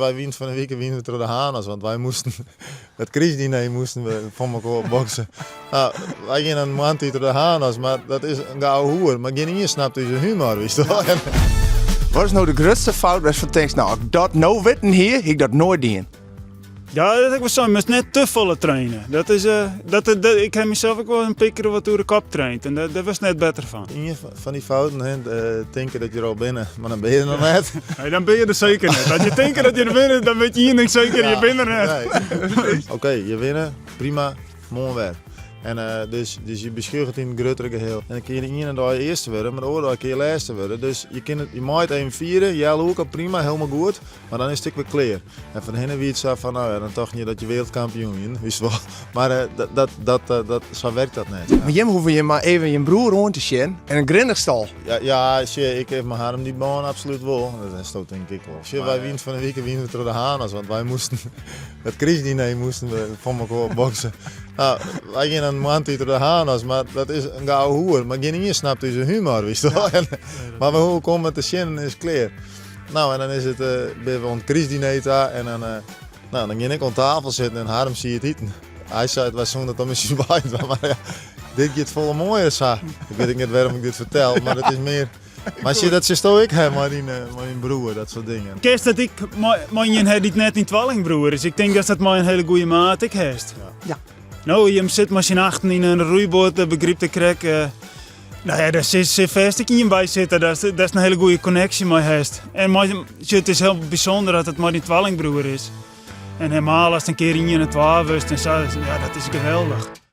wij winnen van de week winnen we door de Hanas, want wij moesten, het kriesdiner moesten we van elkaar boksen. Nou, wij gingen een maand door de Hanas, maar dat is een gouden hoer. Maar geen één snapt deze humor, wist je wel. Wat is nou de grootste fout waar je van denkt, nou, ik dat nou weten hier, ik dat nooit doen? Ja, dat was zo. Je moest net te volle trainen. Ik heb mezelf ook wel een pikker wat door de kop traind. En daar was net beter van. Een van die fouten, denken dat je er al binnen, maar dan ben je er nog net. Hey, dan ben je er zeker net. Als je denkt dat je er bent, dan weet je hier niet zeker, je bent er net. Nee. Oké, je winnen, prima, mooi werk. En dus je beschouwt in het grotere geheel. En dan kun je de ene dag eerste worden, maar de andere dag kun je laatste worden. Dus je maakt even vieren, jij ook prima, helemaal goed. Maar dan is het weer klaar. En van hen wie het zo van, nou ja, dan toch niet dat je wereldkampioen bent, wist je wel. Maar zo werkt dat niet. Maar je hoef je maar even je broer rond te zien en een grindigstal. Ja, ik heb mijn harm die baan absoluut wel. Dat is toch denk ik wel. Wij winnen van de week winnen we door de Hanas, want wij moesten, het kriesdiner moesten we van elkaar boksen. Nou, wij gingen een maand door de Hanas, maar dat is een gouden hoer. Maar geen één snapt deze humor, wist je wel. Maar hoe komen met de zin is klaar. Nou, en dan is het, ben we aan het kriesdiner en dan ging ik aan tafel zitten en Harm zie je het eten. Hij zei het was zo dat misschien bij was, maar ja, dit gaat volle mooier zo. Ik weet niet waarom ik dit vertel, maar het is meer. Maar zie dat zo ik heb, maar mijn broer, dat soort dingen. Kerst dat ik, mijn die net niet tweelingbroer is. Ik denk dat dat maar een hele goede maat ik heeft. Ja. Nou, je zit maar z'n achten in een roeiboot, dat begrijp ik krek. Nou ja, daar zit vast ik in je bij zitten. Dat is een hele goede connectie met heeft. En het is heel bijzonder dat het maar die tweelingbroer is. En helemaal als het een keer in je het waar was, ja, dat is geweldig.